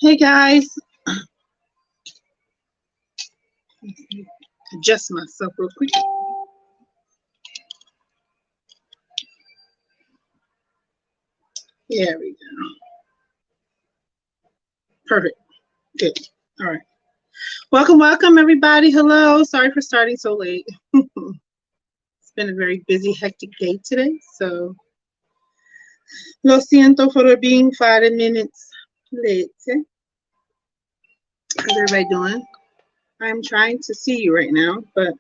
Hey guys, adjust myself real quick. There we go. Perfect. Good. All right. Welcome everybody. Hello. Sorry for starting so late. It's been a very busy, hectic day today. So, lo siento for being 5 minutes late. How's everybody doing? I'm trying to see you right now, but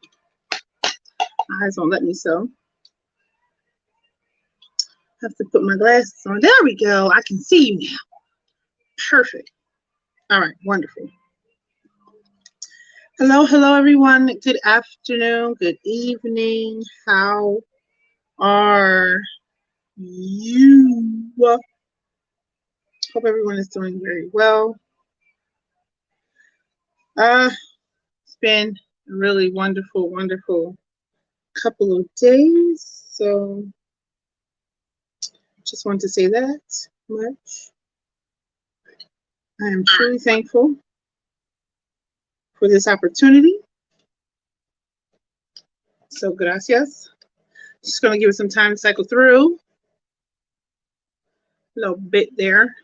my eyes won't let me so. Have to put my glasses on. There we go. I can see you now. Perfect. All right. Wonderful. Hello everyone. Good afternoon, good evening. How are you? Hope everyone is doing very well. It's been a really wonderful couple of days. So just want to say that much. I am truly thankful for this opportunity. So gracias. Just going to give it some time to cycle through. A little bit there.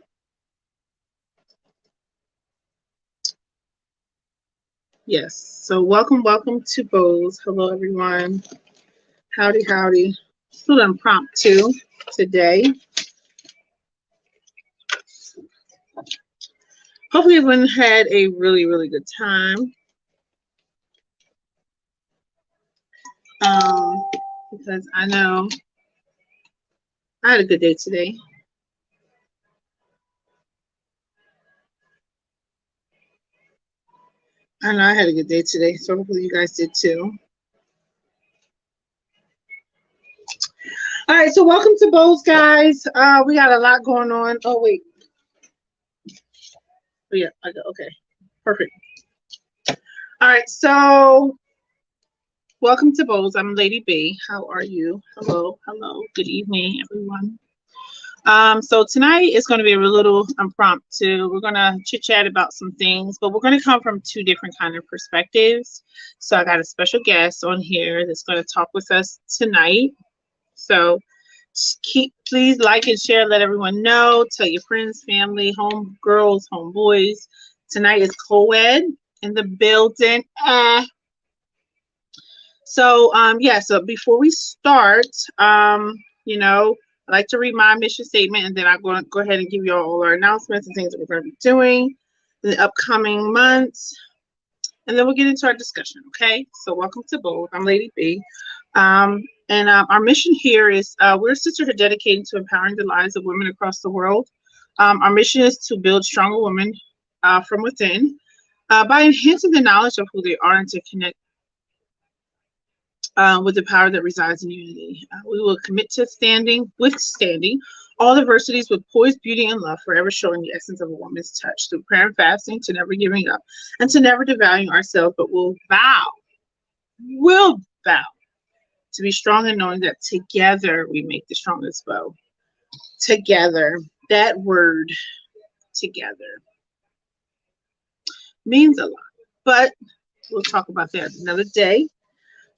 Yes. So welcome to B.O.W.S. Hello everyone. Howdy. A little impromptu today. Hopefully everyone had a really good time. Because I know I had a good day today. I know I had a good day today, so hopefully you guys did too. All right, so welcome to B.O.W.S, guys. We got a lot going on. Oh wait. Oh yeah, I got okay. Perfect. All right, so welcome to B.O.W.S. I'm Lady B. How are you? Hello. Good evening, everyone. So tonight is going to be a little impromptu. We're going to chit chat about some things, but we're going to come from two different kind of perspectives. So I got a special guest on here that's going to talk with us tonight. So please like and share, let everyone know, tell your friends, family, home girls, home boys. Tonight is co-ed in the building. So before we start, I'd like to read my mission statement, and then I'm going to go ahead and give you all our announcements and things that we're going to be doing in the upcoming months. And then we'll get into our discussion, okay? So welcome to B.O.W.S. I'm Lady B. And our mission here is we're a sisterhood dedicated to empowering the lives of women across the world. Our mission is to build stronger women from within by enhancing the knowledge of who they are and to connect with the power that resides in unity. We will commit to withstanding all adversities with poise, beauty, and love, forever showing the essence of a woman's touch through prayer and fasting, to never giving up, and to never devaluing ourselves, but we'll vow to be strong in knowing that together we make the strongest bow. Together, that word, together, means a lot, but we'll talk about that another day.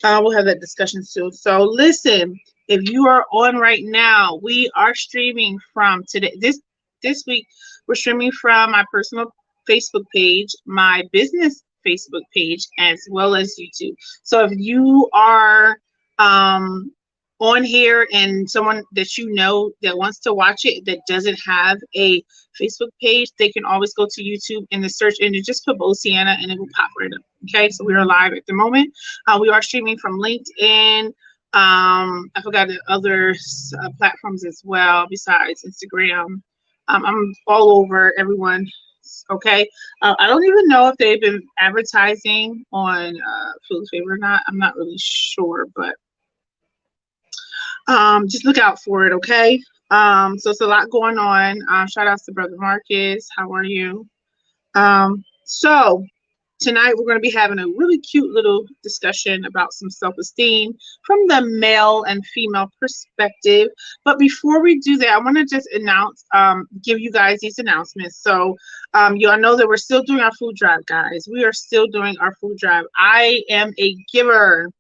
We'll have that discussion soon. So listen, if you are on right now, we are streaming from today. This week, we're streaming from my personal Facebook page, my business Facebook page, as well as YouTube. So if you are on here and someone that you know that wants to watch it that doesn't have a Facebook page, they can always go to YouTube in the search engine, just put B.O.W.S Sienna and it will pop right up. Okay, so we are live at the moment. We are streaming from LinkedIn. I forgot the other platforms as well besides Instagram. I'm all over everyone. Okay, I don't even know if they've been advertising on Food Favor or not. I'm not really sure, but just look out for it, okay? So it's a lot going on. Shout outs to Brother Marcus. How are you? So tonight we're going to be having a really cute little discussion about some self-esteem from the male and female perspective. But before we do that, I want to just give you guys these announcements. So y'all know that we're still doing our food drive, guys. We are still doing our food drive. I am a giver.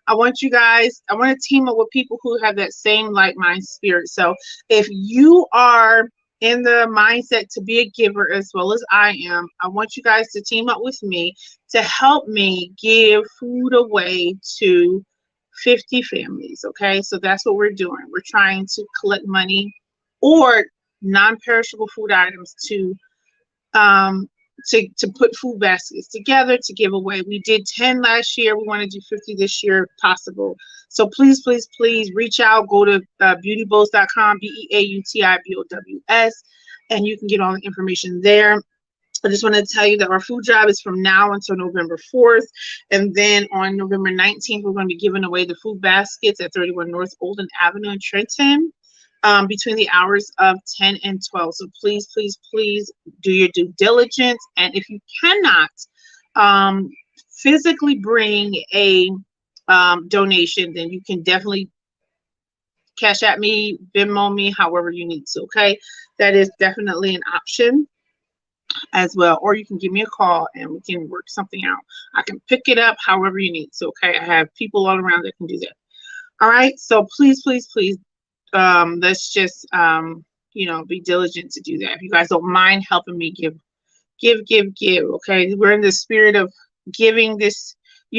I want to team up with people who have that same like mind spirit. So if you are in the mindset to be a giver as well as I am, I want you guys to team up with me to help me give food away to 50 families. Okay, so that's what we're doing. We're trying to collect money or non-perishable food items um, to put food baskets together to give away. We did 10 last year. We want to do 50 this year if possible. So please, please, please reach out. Go to beautybows.com, BEAUTIBOWS, and you can get all the information there. I just want to tell you that our food drive is from now until November 4th. And then on November 19th, we're going to be giving away the food baskets at 31 North Olden Avenue in Trenton. Between the hours of 10 and 12. So please, please, please do your due diligence. And if you cannot physically bring a donation, then you can definitely cash at me, Venmo me, however you need to, okay? That is definitely an option as well. Or you can give me a call and we can work something out. I can pick it up however you need to, okay? I have people all around that can do that. All right, so please, please, please, let's just be diligent to do that. If you guys don't mind helping me give. Okay, we're in the spirit of giving this,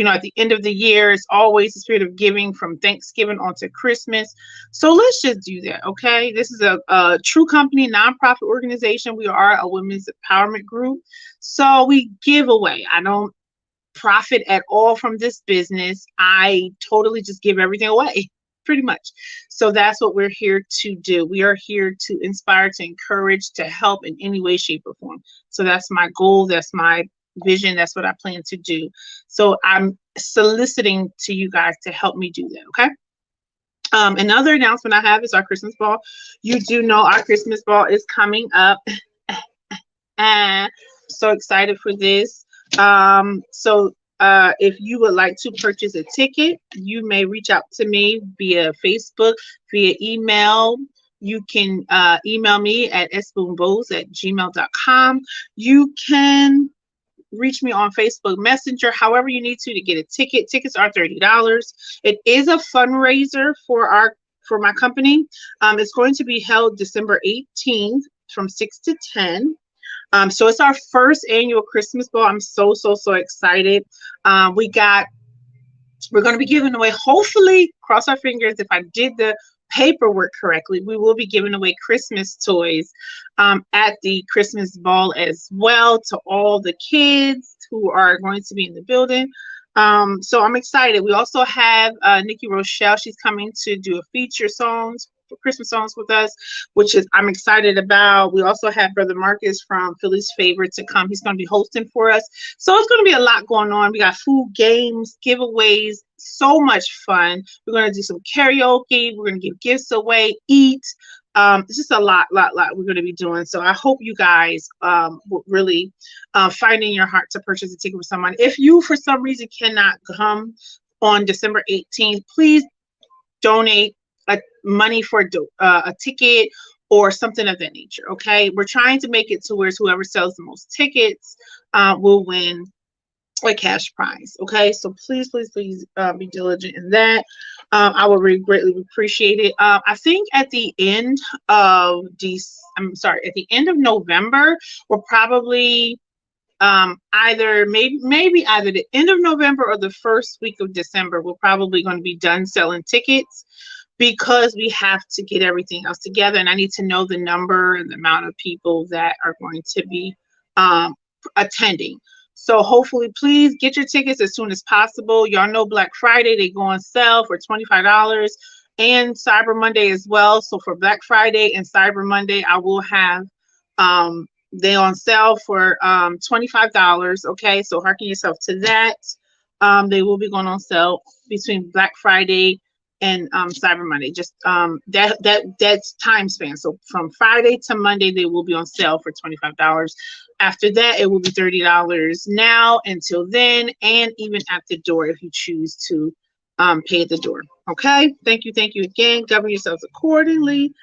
at the end of the year. It's always the spirit of giving from Thanksgiving on to Christmas. So let's just do that. Okay, this is a true company, nonprofit organization. We are a women's empowerment group, so we give away. I don't profit at all from this business. I totally just give everything away, pretty much. So that's what we're here to do. We are here to inspire, to encourage, to help in any way, shape, or form. So that's my goal. That's my vision. That's what I plan to do. So I'm soliciting to you guys to help me do that. Okay. Another announcement I have is our Christmas ball. You do know our Christmas ball is coming up. So excited for this. If you would like to purchase a ticket, you may reach out to me via Facebook, via email. You can email me at sboombowls@gmail.com. You can reach me on Facebook Messenger, however you need to get a ticket. Tickets are $30. It is a fundraiser for my company. It's going to be held December 18th from 6 to 10. So it's our first annual Christmas ball. I'm so excited. We're going to be giving away, hopefully, cross our fingers, if I did the paperwork correctly, we will be giving away Christmas toys at the Christmas ball as well to all the kids who are going to be in the building. So I'm excited. We also have Nikki Rochelle. She's coming to do a feature songs for Christmas songs with us, which is I'm excited about. We also have Brother Marcus from Philly's Favorite to come. He's going to be hosting for us. So it's going to be a lot going on. We got food, games, giveaways, so much fun. We're going to do some karaoke. We're going to give gifts away, eat. It's just a lot we're going to be doing. So I hope you guys will really find in your heart to purchase a ticket for someone. If you, for some reason, cannot come on December 18th, please donate money for a ticket or something of that nature. Okay, we're trying to make it to where whoever sells the most tickets will win a cash prize. Okay, so please be diligent in that. I would really greatly appreciate it. I think at the end of November, we're probably either the end of November or the first week of December, we're probably going to be done selling tickets, because we have to get everything else together, and I need to know the number and the amount of people that are going to be attending. So hopefully, please get your tickets as soon as possible. Y'all know Black Friday, they go on sale for $25, and Cyber Monday as well. So for Black Friday and Cyber Monday, I will have they on sale for $25. Okay, so hearken yourself to that. They will be going on sale between Black Friday and Cyber Monday. Just that's time span. So from Friday to Monday, they will be on sale for $25. After that, it will be $30 now until then, and even at the door if you choose to pay at the door. Okay. Thank you again. Govern yourselves accordingly.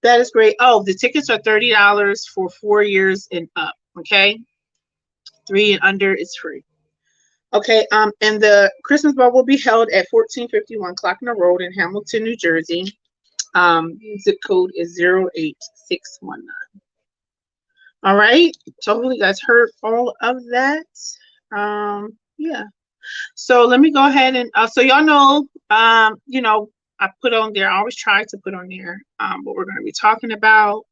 That is great. Oh, the tickets are $30 for 4 years and up. Okay. 3 and under is free. Okay. And the Christmas ball will be held at 1451 Clockner Road in Hamilton, New Jersey. Zip code is 08619. All right. So hopefully you guys heard all of that. Yeah. So let me go ahead and so y'all know, I put on there, I always try to put on there what we're going to be talking about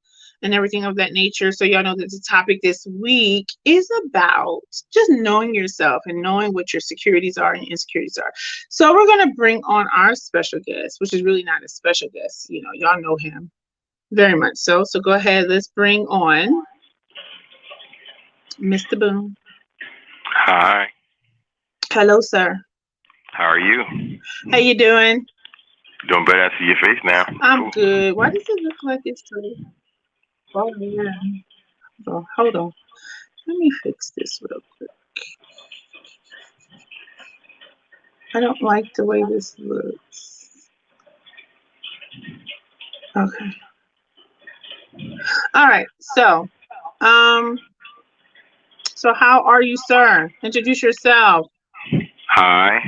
and everything of that nature. So y'all know that the topic this week is about just knowing yourself and knowing what your securities are and insecurities are. So we're going to bring on our special guest, which is really not a special guest. Y'all know him very much so. So go ahead, let's bring on Mr. Boone. Hi. Hello, sir. How are you? How you doing? Doing better. I see your face now. I'm Cool. good. Why does it look like it's so? Oh yeah. Oh, hold on. Let me fix this real quick. I don't like the way this looks. Okay. All right. Um, so how are you, sir? Introduce yourself. Hi.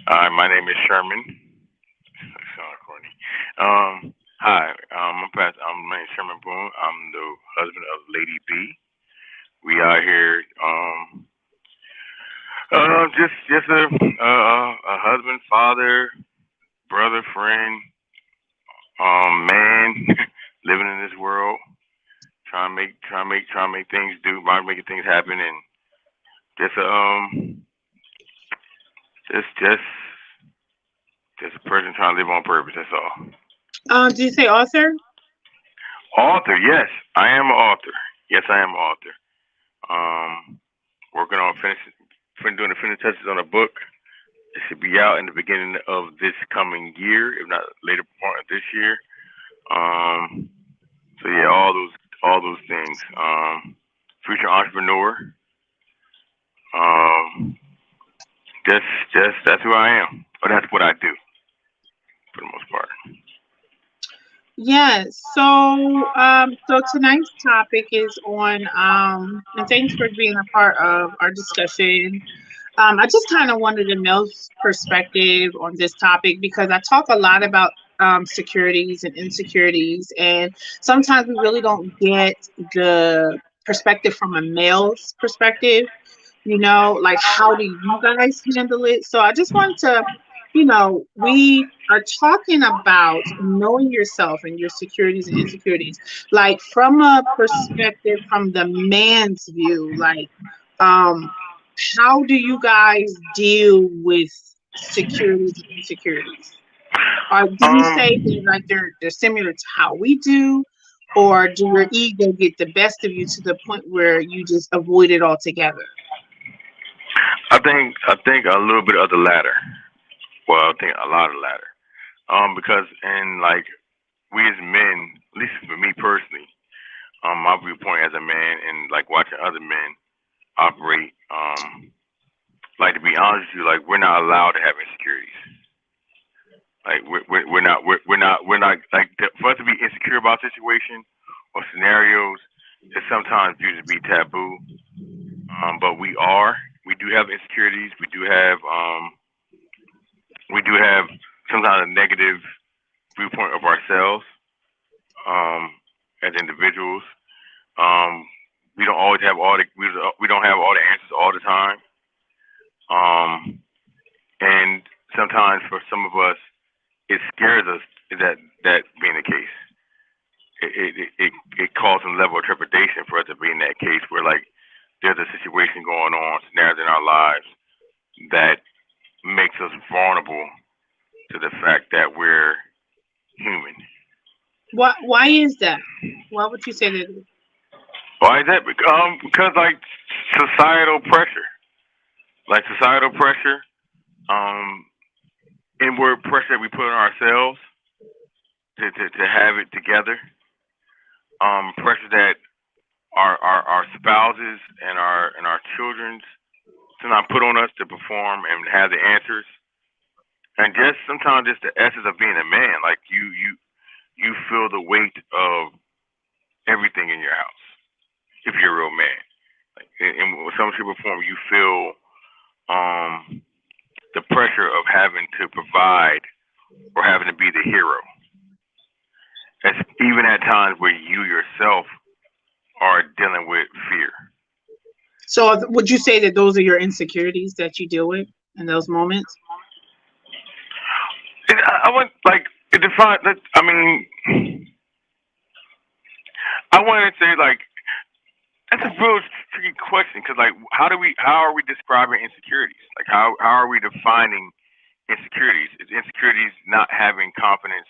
My name is Sherman. That sounds corny. Hi. My name is Sherman Boone. I'm the husband of Lady B. We are here. Just a husband, father, brother, friend, man, living in this world, trying to make things making things happen, and just just just a person trying to live on purpose. That's all. Did you say author? Author, yes, I am an author. Yes, I am an author. Um, Working on doing the finishing touches on a book. It should be out in the beginning of this coming year, if not later part of this year. Um, so yeah, all those things. Future entrepreneur. Um, just that's who I am, or that's what I do for the most part. Yes. So tonight's topic is on and thanks for being a part of our discussion. I just kind of wanted a male's perspective on this topic because I talk a lot about securities and insecurities, and sometimes we really don't get the perspective from a male's perspective. Like how do you guys handle it? So I just wanted to, we are talking about knowing yourself and your securities and insecurities, like from a perspective from the man's view, like um how do you guys deal with securities and insecurities? Or do you say Um, that like they're similar to how we do, or do your ego get the best of you to the point where you just avoid it altogether? I think a little bit of the latter. Well, I think a lot of the latter. Because in like we as men, at least for me personally, my viewpoint as a man and like watching other men operate, like to be honest with you, like we're not allowed to have insecurities. Like we're not like for us to be insecure about a situation or scenarios is sometimes viewed to be taboo. But we are. We do have insecurities. We do have sometimes a negative viewpoint of ourselves um, as individuals. Um, we don't always have all the we don't have all the answers all the time. Um, and sometimes for some of us, it scares us that being the case. It calls some level of trepidation for us to be in that case where like there's a situation going on, scenarios in our lives that makes us vulnerable to the fact that we're human. Why is that? Why would you say that? Why is that? Because like societal pressure, societal pressure, um, inward pressure that we put on ourselves to have it together, pressure that our spouses and our children's to not put on us to perform and have the answers. And just sometimes just the essence of being a man, like you feel the weight of everything in your house if you're a real man. Like, and when someone should perform, you feel um the pressure of having to provide or having to be the hero. That's even at times where you yourself are dealing with fear. So would you say that those are your insecurities that you deal with in those moments? And I want like it define. I mean, I want to say like that's a real tricky question because like how are we describing insecurities? Like how are we defining insecurities? Is insecurities not having confidence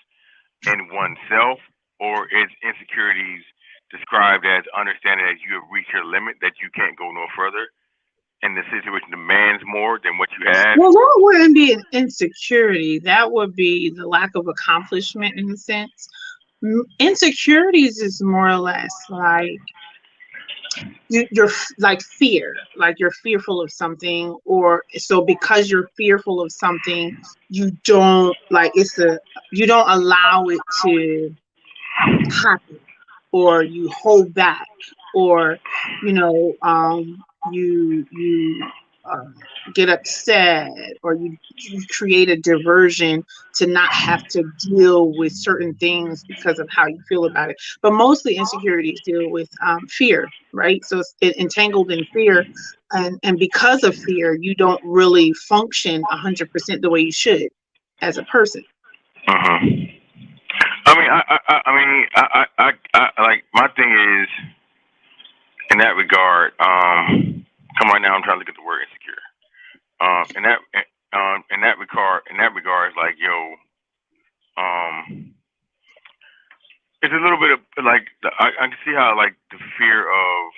in oneself, or is insecurities described as understanding that you have reached your limit, that you can't go no further, and the situation demands more than what you have? Well, that wouldn't be an insecurity. That would be the lack of accomplishment in a sense. Insecurities is more or less like like fear, like you're fearful of something, or so because you're fearful of something, you don't like it's a you don't allow it to happen, or you hold back, or you uh, get upset, or you create a diversion to not have to deal with certain things because of how you feel about it. But mostly insecurities deal with fear, right? So it's entangled in fear, and because of fear you don't really function 100% the way you should as a person. Uh-huh. I mean, like my thing is in that regard. Come right now, I'm trying to look at the word insecure. In that in that regard, it's like yo, um, it's a little bit of like I can see how like the fear of.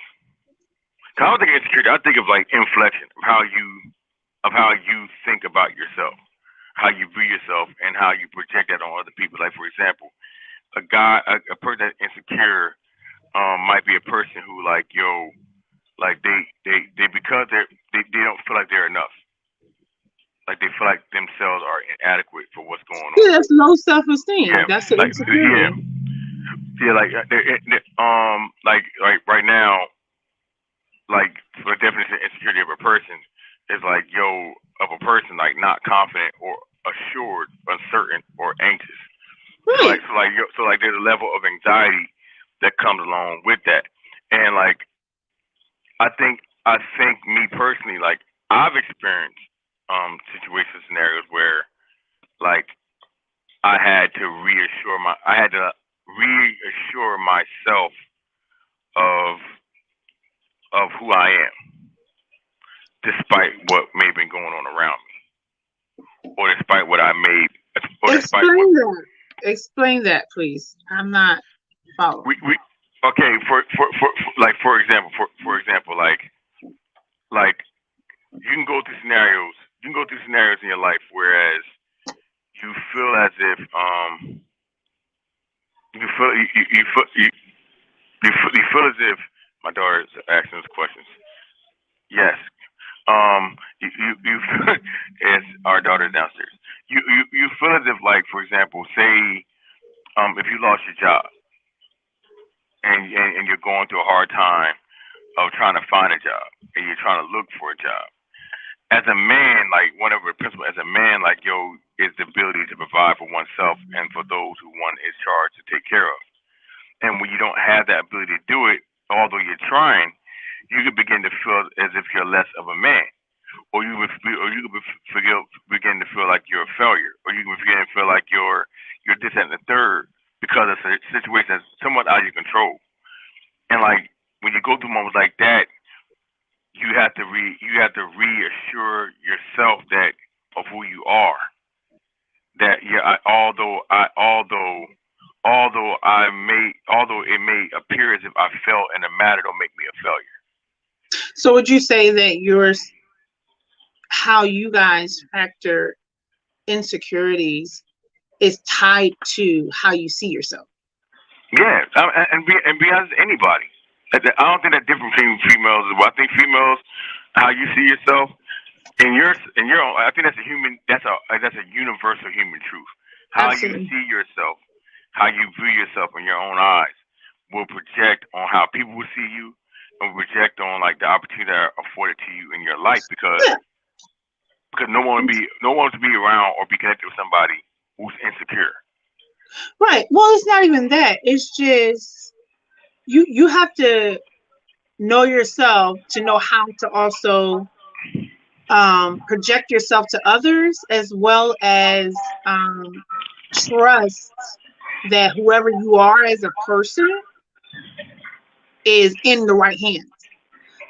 Cause I don't think of insecurity. I think of like inflection of how you think about yourself, how you view yourself, and how you project that on other people. Like for example, a person that's insecure might be a person who like yo, like they because they don't feel like they're enough. Like they feel like themselves are inadequate for what's going on. Yeah, that's low self-esteem. Yeah, That's the like yeah, insecurity. yeah, like right now, like for the definition of insecurity of a person is like yo of a person like not confident or assured, uncertain or anxious. Right. So like there's a level of anxiety that comes along with that, and like I think me personally like I've experienced situations scenarios where like I had to reassure myself of who I am, despite what may have been going on around me, or despite what I made, or despite what Explain that. Explain that, please. I'm not following. we okay for like for example like you can go through scenarios in your life whereas you feel as if you feel you feel you feel as if my daughter is asking us questions. Yes. You as our daughter is downstairs. You feel as if like for example, say if you lost your job and you're going through a hard time of trying to find a job and you're trying to look for a job. As a man, like one of the principles as a man, like yo, is the ability to provide for oneself and for those who one is charged to take care of. And when you don't have that ability to do it, although you're trying, you can begin to feel as if you're less of a man, or you could begin to feel like you're a failure, or you can begin to feel like you're this and the third because of a situation that's somewhat out of your control. And like when you go through moments like that, you have to reassure yourself that of who you are. That yeah, although it may appear as if I failed in a matter, don't make me a failure. So would you say that how you guys factor insecurities is tied to how you see yourself? Yeah, and be honest, anybody. I don't think that different between females. I think females, how you see yourself in your own. I think that's a human. That's a universal human truth. How you Absolutely. see yourself, how you view yourself in your own eyes, will project on how people will see you, and will project on like the opportunity that are afforded to you in your life. Yeah. Because no one to be around or be connected with somebody who's insecure. Right. Well, it's not even that. It's just you have to know yourself to know how to also project yourself to others, as well as trust that whoever you are as a person is in the right hands.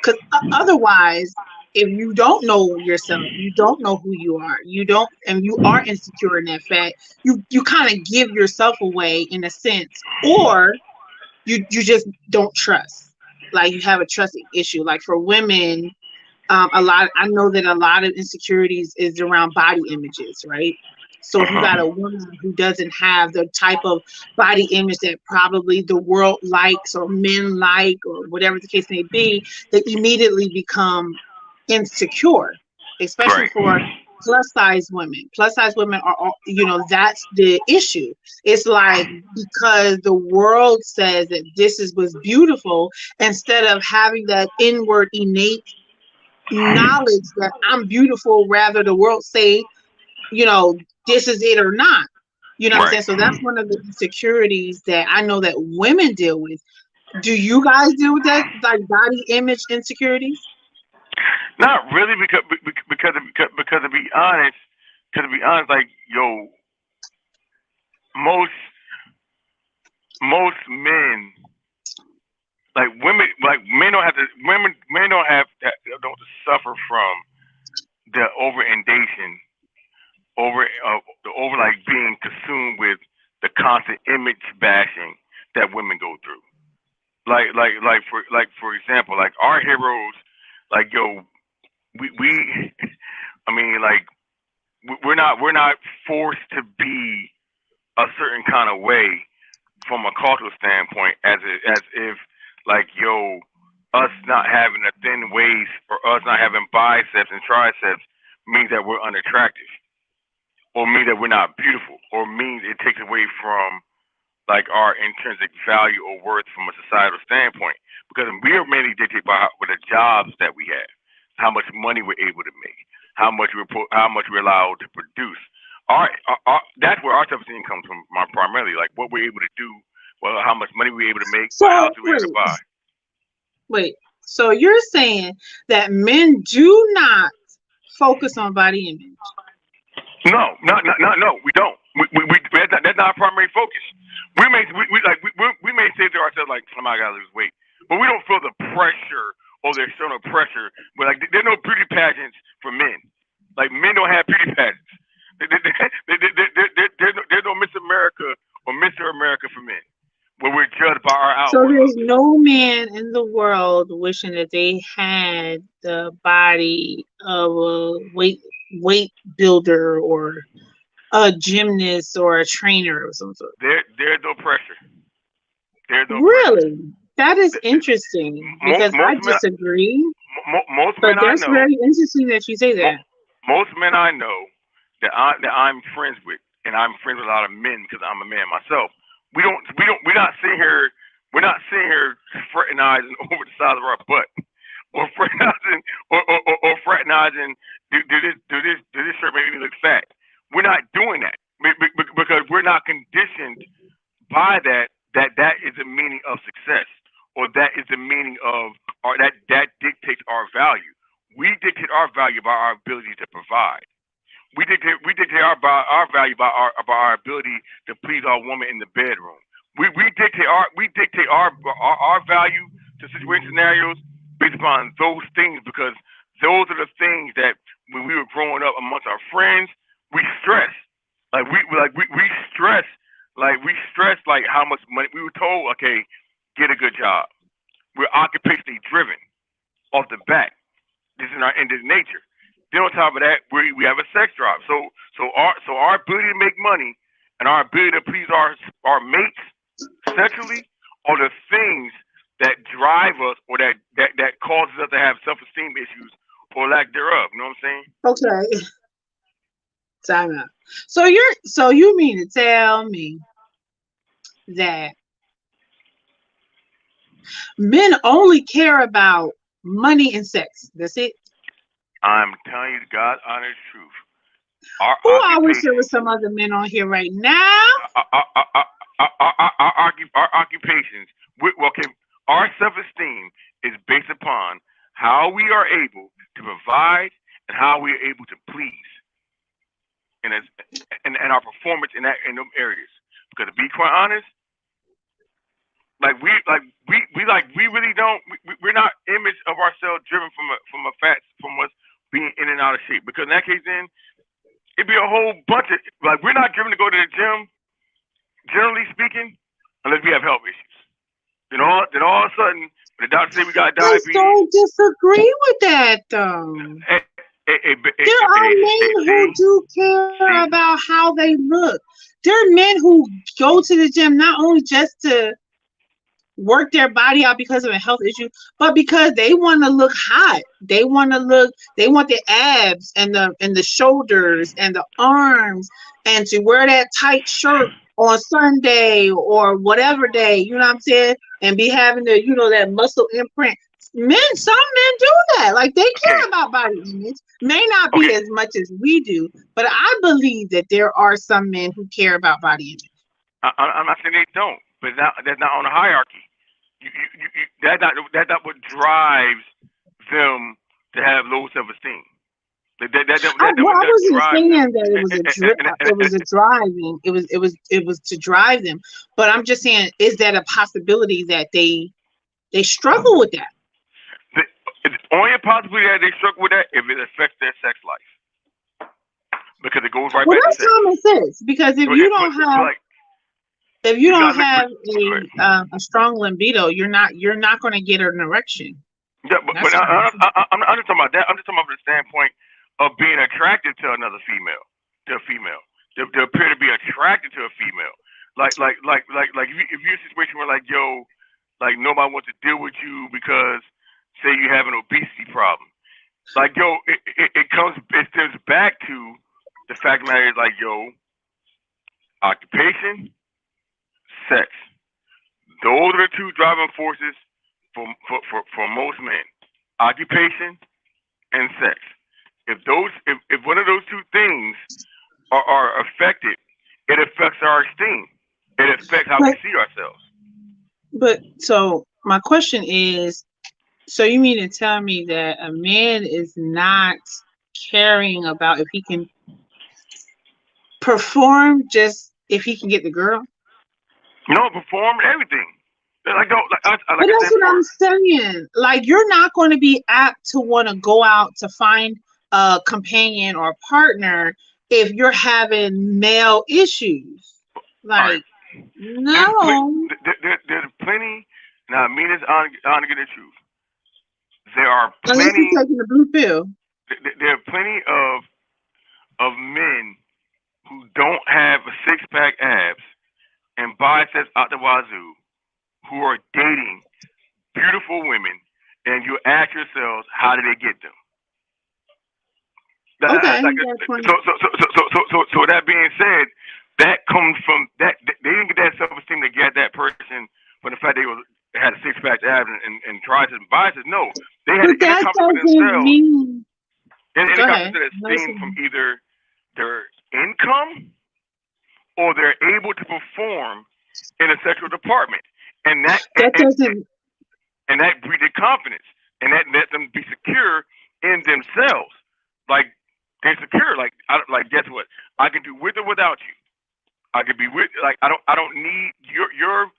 Because otherwise, if you don't know yourself, you don't know who you are, you don't, and you are insecure in that fact, you kind of give yourself away in a sense, or you just don't trust. Like you have a trust issue. Like for women, a lot. I know that a lot of insecurities is around body images, right? So if you got a Uh-huh. woman who doesn't have the type of body image that probably the world likes or men like or whatever the case may be, they immediately become insecure, especially Right. for plus size women. Plus size women are all, that's the issue. It's like because the world says that this is what's beautiful, instead of having that inward innate knowledge that I'm beautiful, rather the world say, you know, this is it or not. You know what I'm Right. saying? So that's one of the insecurities that I know that women deal with. Do you guys deal with that, like body image insecurities? Not really, because to be honest, like yo, most most men, like men don't have to men don't suffer from the over inundation, over like being consumed with the constant image bashing that women go through. For example, like our heroes, like yo, we I mean like we're not forced to be a certain kind of way from a cultural standpoint, as if like yo, us not having a thin waist or us not having biceps and triceps means that we're unattractive, or means that we're not beautiful, or means it takes away from like our intrinsic value or worth from a societal standpoint, because we are mainly dictated by with the jobs that we have, how much money we're able to make, how much we're allowed to produce. That's where our self-esteem comes from, primarily, like what we're able to do, well, how much money we're able to make, what So houses we're able to wait, buy. wait. So you're saying that men do not focus on body image? No, no. We don't. That's not our primary focus. We may say to ourselves like, "Somebody gotta lose weight," but we don't feel the pressure or the external pressure. But like, there's no beauty pageants for men. Like men don't have beauty pageants. There's no Miss America or Mr. America for men, where we're judged by our So outward there's looks. no man in the world wishing that they had the body of a weight builder or a gymnast or a trainer of some sort. There's no pressure. There's no pressure. Really? That is The, the, interesting because I most men, disagree, most but men I that's know very interesting that you say that. mo- most men I know that I'm friends with, and I'm friends with a lot of men because I'm a man myself. We're not sitting here fraternizing over the size of our butt, or fraternizing or fraternizing. Do this shirt make me look fat? We're not doing that because we're not conditioned by that is the meaning of success, or that is the meaning of, or that dictates our value. We dictate our value by our ability to provide. We dictate our value by our ability to please our woman in the bedroom. We dictate our value to situation scenarios based upon those things, because those are the things that when we were growing up amongst our friends, we stressed. We stress, like how much money we were told. Okay, get a good job. We're occupationally driven off the bat. This is our ended nature. Then on top of that, we have a sex drive. So our ability to make money and our ability to please our mates sexually are the things that drive us or that causes us to have self-esteem issues or lack thereof. You know what I'm saying? Okay, time out. So you mean to tell me that men only care about money and sex? That's it. I'm telling you the God honest truth. Our Oh, I wish there was occupations, some other men on here right now. our, our, our, our occupations, okay, our self-esteem is based upon how we are able to provide and how we are able to please, and and our performance in those areas. Because to be quite honest, we really don't we're not image of ourselves driven from a fat from us being in and out of shape. Because in that case, then it'd be a whole bunch of we're not driven to go to the gym, generally speaking, unless we have health issues. Then all of a sudden, when the doctor say we got I diabetes, so disagree with that, though. There are men who do care see, about how they look. There are men who go to the gym not only just to work their body out because of a health issue, but because they want to look hot. They want the abs and the shoulders and the arms and to wear that tight shirt on Sunday or whatever day, you know what I'm saying? And be having that muscle imprint. Some men do that. Like they okay, care about body image. May not be okay. as much as we do, but I believe that there are some men who care about body image. I'm not saying they don't, but that's not on the hierarchy. That's not what drives them to have low self-esteem. Well, I That wasn't drives saying them. that it was a driving. It was to drive them. But I'm just saying, is that a possibility that they struggle with that? It's only a possibility that they struggle with that if it affects their sex life, because it goes right Well, back to that's sex. common sense because if you don't But have like if you you don't gotta look. have Go ahead. a strong libido, you're not going to get an erection. Yeah, but That's common sense. I'm just talking about that. I'm just talking about from the standpoint of being attracted to another female, to a female. To appear to be attracted to a female. If you're in a situation where nobody wants to deal with you because say you have an obesity problem. It stems back to the fact of the matter is occupation, sex. Those are the two driving forces for most men. Occupation and sex. If one of those two things are affected, it affects our esteem. It affects how we But see ourselves. so my question is, so you mean to tell me that a man is not caring about if he can perform just if he can get the girl? Perform everything. But Like I that's said what I'm before. saying. Like you're not going to be apt to want to go out to find a companion or a partner if you're having male issues. All right. Like There's no. there's plenty. Now, I mean this on to get the truth. There are Unless plenty. you're taking the blue pill. There are plenty of men who don't have a six pack abs and biceps out the wazoo who are dating beautiful women, and you ask yourselves, how did they get them? Okay, Like that's so, fine. so, so, so, so, so, so, so that being said, that comes from that they didn't get that self esteem to get that person from the fact they had a six pack abs and triceps and biceps. No, they had But an inner that confidence in doesn't themselves, mean. and Go inner ahead. confidence that No, stem from either their income or they're able to perform in a sexual department, and that that doesn't. and that breeded confidence, and that let them be secure in themselves. Like they're secure. Guess what? I can do with or without you. I can be with I don't need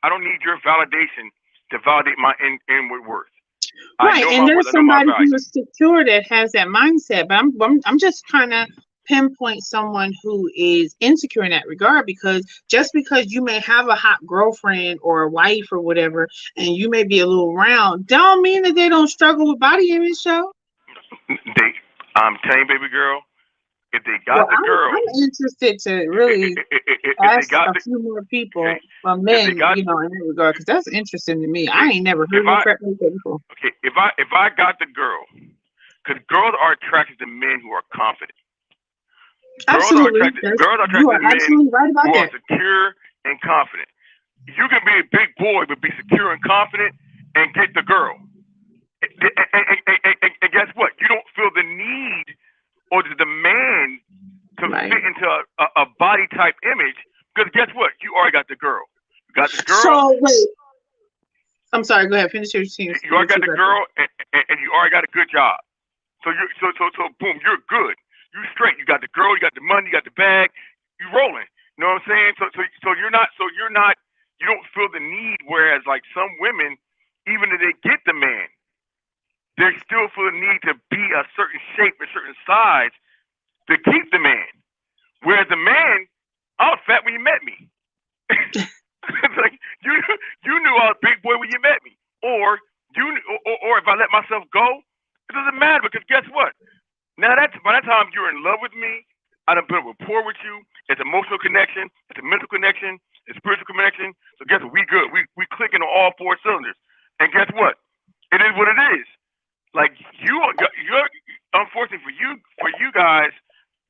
I don't need your validation to validate my inward worth. I Right, know and my worth. there's I know my somebody who value. is secure that has that mindset, but I'm just trying to pinpoint someone who is insecure in that regard because just because you may have a hot girlfriend or a wife or whatever, and you may be a little round, don't mean that they don't struggle with body image. Show. I'm telling you, baby girl, if they Well, got the girl, I'm interested to if, really if they ask got a the few more okay, people, if they men, got in that regard, because that's interesting to me. I okay, ain't never if heard no I crap like that before. okay, if I got the girl, because girls are attracted to men who are confident. Absolutely. Girls are You attracted are to men absolutely right who about are that. secure and confident. You can be a big boy but be secure and confident and get the girl. And guess what? You don't feel the need or the demand to Right. fit into a body type image because guess what? You already got the girl. You got the girl. So wait, I'm sorry. Go ahead. Finish your You already what got you the got there. girl, and you already got a good job. So boom, you're good. You straight. You got the girl. You got the money. You got the bag. You rolling. You know what I'm saying? So you're not. You don't feel the need. Whereas like some women, even if they get the man, they still feel the need to be a certain shape, a certain size to keep the man. Whereas the man, I was fat when you met me. It's like you knew I was a big boy when you met me, or or if I let myself go, it doesn't matter because guess what? Now that's by that time you're in love with me. I done built rapport with you. It's emotional connection. It's a mental connection. It's spiritual connection. So guess what? We good. We clicking on all four cylinders. And guess what? It is what it is. Like you're unfortunately for you guys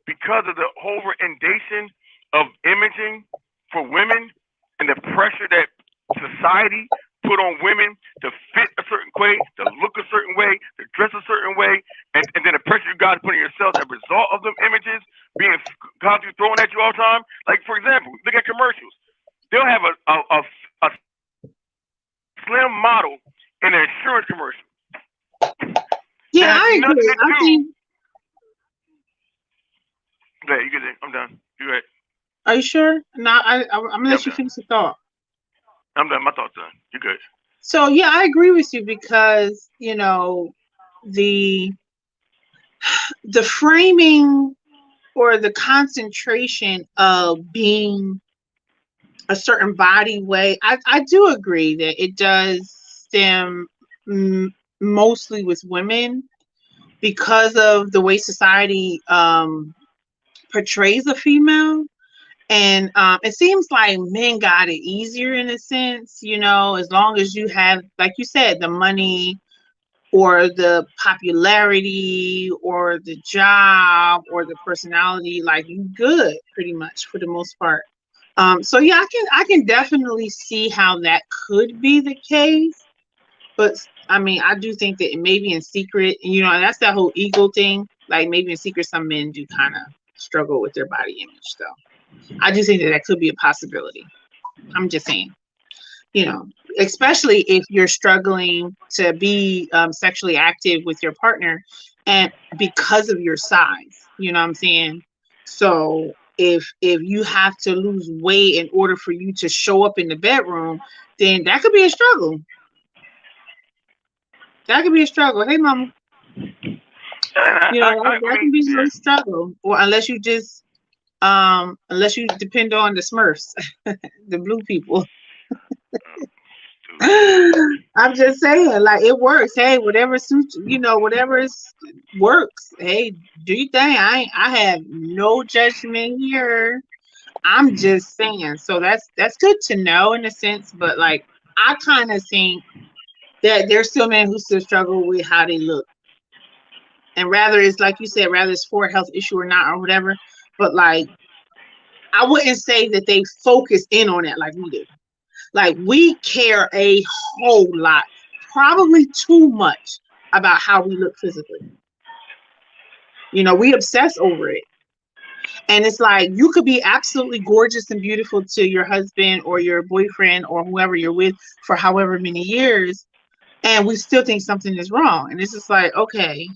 because of the over inundation of imaging for women and the pressure that society put on women to fit a certain way, to look a certain way, to dress a certain way, and then the pressure you guys put on yourselves as a result of them images being constantly thrown at you all the time. Like for example, look at commercials. They'll have a slim model in an insurance commercial that Yeah, has I nothing agree. to I do. think. Okay, you get it. I'm done. You right. Are you sure? No, I'm gonna Yeah, let I'm you done. finish the thought. I'm done. My thoughts done. You good. So yeah, I agree with you because the the framing or the concentration of being a certain body weight, I do agree that it does stem mostly with women because of the way society portrays a female. And it seems like men got it easier in a sense, as long as you have, like you said, the money or the popularity or the job or the personality, like you good pretty much for the most part. So yeah, I can definitely see how that could be the case, but I mean, I do think that maybe in secret, and that's that whole ego thing. Like maybe in secret, some men do kind of struggle with their body image, though. I do think that that could be a possibility. I'm just saying, you know, especially if you're struggling to be sexually active with your partner and because of your size, you know what I'm saying? So if you have to lose weight in order for you to show up in the bedroom, then that could be a struggle. That could be a struggle. Hey, mama, And that can be a yeah. little struggle. Or unless you depend on the Smurfs, the blue people. Stupid. I'm just saying, like it works. Hey, whatever suits, whatever works. Hey, do you think I have no judgment here. I'm just saying. So that's good to know in a sense, but like I kind of think that there's still men who still struggle with how they look. And rather it's like you said, rather it's for a health issue or not or whatever. But like I wouldn't say that they focus in on it like we do. Like we care a whole lot, probably too much about how we look physically. We obsess over it. And it's like you could be absolutely gorgeous and beautiful to your husband or your boyfriend or whoever you're with for however many years, and we still think something is wrong. And it's just like, okay,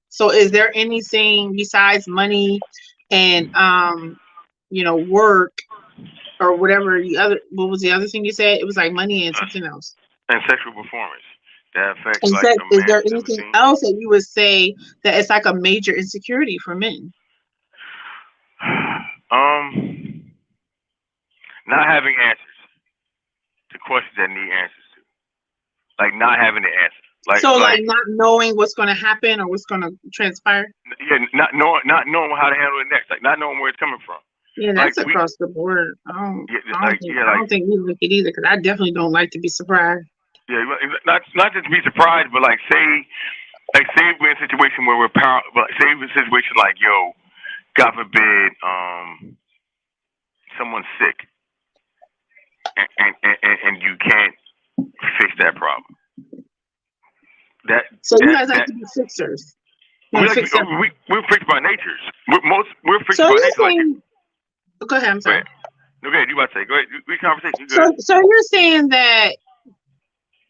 so is there anything besides money and work or whatever what was the other thing you said? It was like money and something else. And sexual performance that affects Is like that a is man's there anything self-esteem. else that you would say that it's like a major insecurity for men? Not having answers to questions that need answers to, like not having the answer. So like not knowing what's going to happen or what's going to transpire. Yeah, not knowing how to handle it next, like not knowing where it's coming from. Yeah, Like that's across the board. yeah, I don't think we look it either because I definitely don't like to be surprised. yeah, not just be surprised, but say we're in a situation where but say we're in a situation like God forbid, someone's sick, and you can't fix that problem. So you guys like to be fixers. We're fixed by natures. We're fixed so by you're nature. saying, go ahead. I'm sorry. Go ahead. You about to say? Go ahead. We conversation. So you're saying that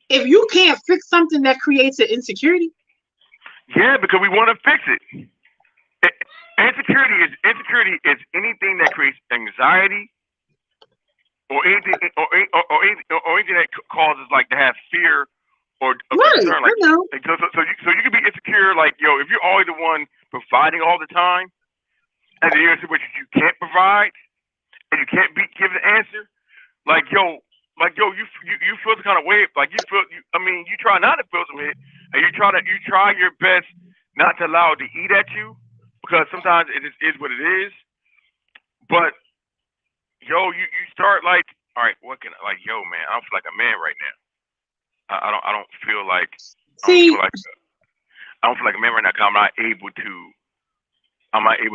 if you can't fix something, that creates an insecurity. Yeah, because we want to fix it. Insecurity is anything that creates anxiety or anything that causes like to have fear or concern. Like so you can be insecure. Like if you're always the one providing all the time, and then you're in a situation you can't provide and you can't give the answer. Like you feel the kind of way. Like you try not to feel some hit, and you try your best not to allow it to eat at you, because sometimes it just is what it is. But you start like, all right, what can man? I don't feel like a man right now. I don't feel like I don't feel like a man right now. Cause I'm not able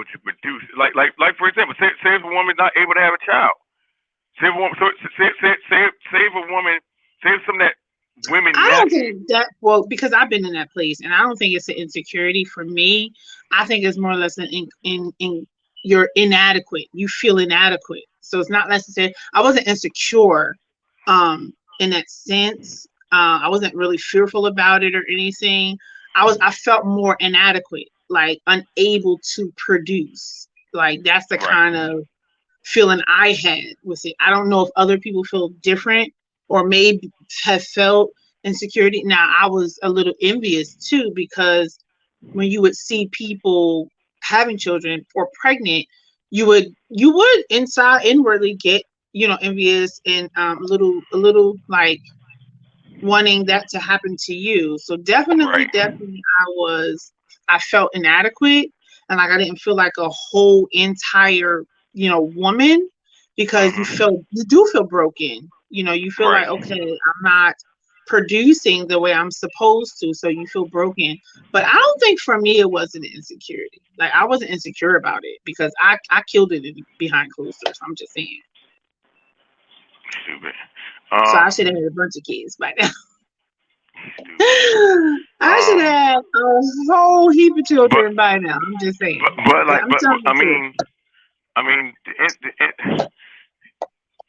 to produce. Like for example, say if a woman's not able to have a child. Say if something that women. I don't think that because I've been in that place, and I don't think it's an insecurity for me. I think it's more or less in you're inadequate. You feel inadequate, so it's not necessarily. I wasn't insecure, in that sense. I wasn't really fearful about it or anything. I felt more inadequate, like unable to produce. Like that's the kind of feeling I had with it. I don't know if other people feel different or maybe have felt insecurity. Now I was a little envious too, because when you would see people having children or pregnant, you would inwardly get envious and a little like wanting that to happen to you. So definitely I felt inadequate, and like I didn't feel like a whole entire woman, because you do feel broken. You feel like, okay, I'm not producing the way I'm supposed to, so you feel broken. But I don't think for me it wasn't an insecurity. Like I wasn't insecure about it because I killed it behind closed doors. I'm just saying. Stupid. So I should have had a bunch of kids by now. I should have a whole heap of children by now. I'm just saying.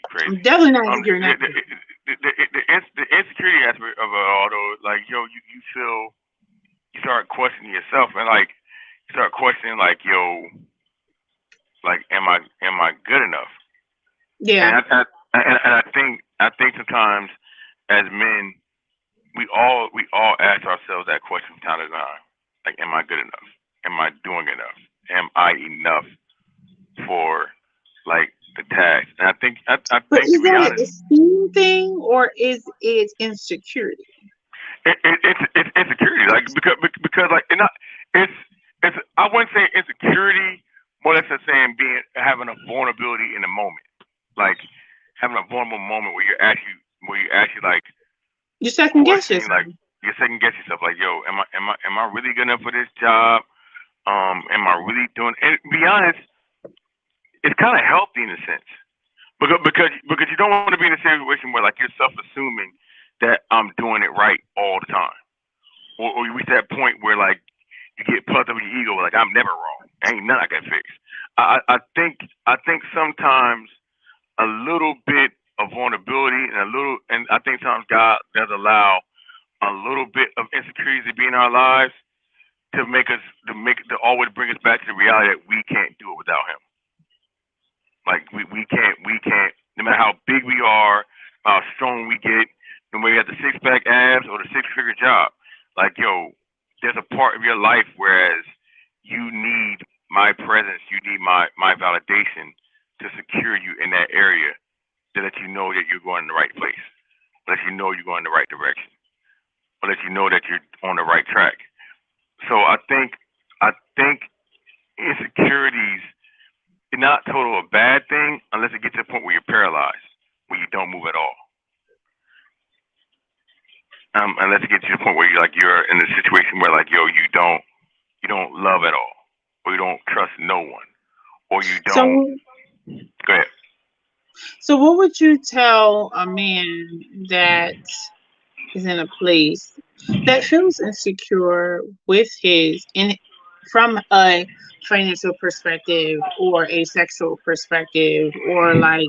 Crazy. I'm definitely not insecure now. The insecurity aspect of it all, though, like you start questioning yourself, and like you start questioning, like am I good enough? Yeah. And I think sometimes as men, we all ask ourselves that question from time to time. Like, am I good enough? Am I doing enough? Am I enough for like the task? And I think but is that an esteem thing or is it insecurity? It's insecurity, like because like it's I wouldn't say insecurity, more or less than saying having a vulnerability in the moment, like having a vulnerable moment where you actually like you second guess yourself. Like you second guess yourself, like am I really good enough for this job? Am I really doing? And to be honest, it's kind of healthy in a sense, because you don't want to be in a situation where like you're self-assuming that I'm doing it right all the time, or you reach that point where like you get puffed up with your ego, like I'm never wrong, ain't nothing I can fix. I think sometimes a little bit of vulnerability and I think sometimes God does allow a little bit of insecurities to be in our lives to always bring us back to the reality that we can't do it without Him. Like we can't, no matter how big we are, how strong we get, no matter you have the 6-pack abs or the 6-figure job. Like there's a part of your life whereas you need my presence, you need my validation to secure you in that area, to let you know that you're going in the right place, let you know you're going in the right direction. or let you know that you're on the right track. So I think insecurities is not total a bad thing unless it gets to the point where you're paralyzed, where you don't move at all. Unless it gets to the point where you're in a situation where like yo you don't love at all, or you don't trust no one, or you don't. So, Go ahead. so what would you tell a man that is in a place that feels insecure with his in from a financial perspective or a sexual perspective or like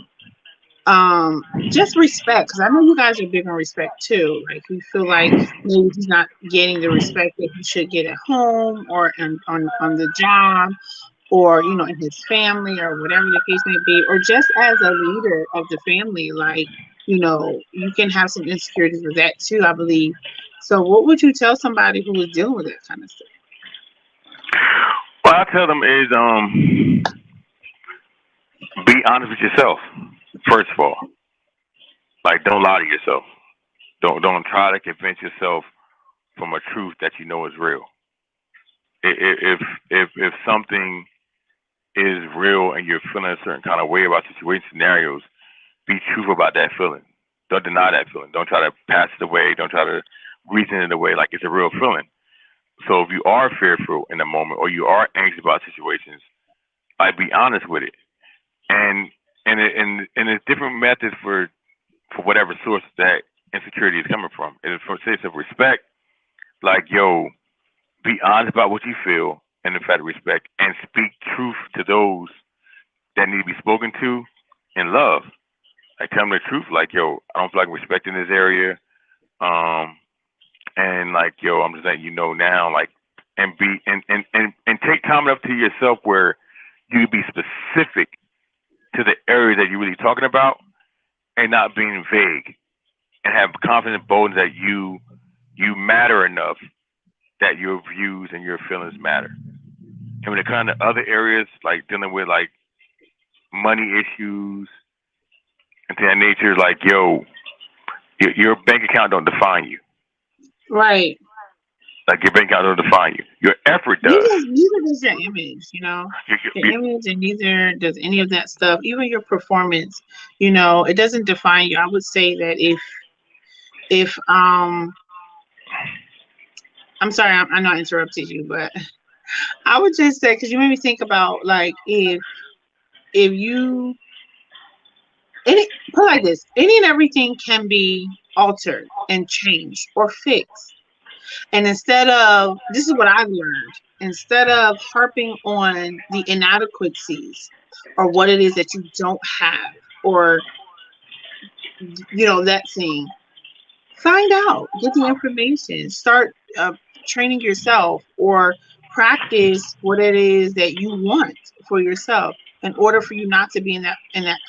just respect, because I know you guys are big on respect too. Like you feel like maybe he's not getting the respect that he should get at home or on the job or in his family or whatever the case may be, or just as a leader of the family, like you can have some insecurities with that too, I believe. So what would you tell somebody who is dealing with that kind of stuff? What I tell them is be honest with yourself. First of all, like don't lie to yourself. Don't try to convince yourself from a truth that you know is real. If something is real and you're feeling a certain kind of way about situation scenarios, be truthful about that feeling. Don't deny that feeling. Don't try to pass it away. Don't try to reason it away like it's a real feeling. So if you are fearful in the moment or you are anxious about situations, like be honest with it. And there's different methods for whatever source that insecurity is coming from. And from a sense of respect, like yo, be honest about what you feel and the fact of respect, and speak truth to those that need to be spoken to in love. Like tell them the truth, like yo, I don't feel like respecting this area, um, and like yo, I'm just letting you know now, like, and be and take time enough to yourself where you be specific to the area that you're really talking about, and not being vague, and have confidence and boldness that you matter enough that your views and your feelings matter. And when it comes to other areas like dealing with like money issues and to that nature, like yo, your bank account don't define you. Right. Like your bank account don't define you. Your effort does. Neither does your image, You, your you, image, and neither does any of that stuff. Even your performance, it doesn't define you. I would say that if I'm sorry, I'm not interrupting you, but I would just say, because you made me think about, like, if you put it like this, any and everything can be altered and changed or fixed. And instead of, this is what I've learned, instead of harping on the inadequacies or what it is that you don't have, or that thing, find out, get the information, start training yourself, or practice what it is that you want for yourself in order for you not to be in that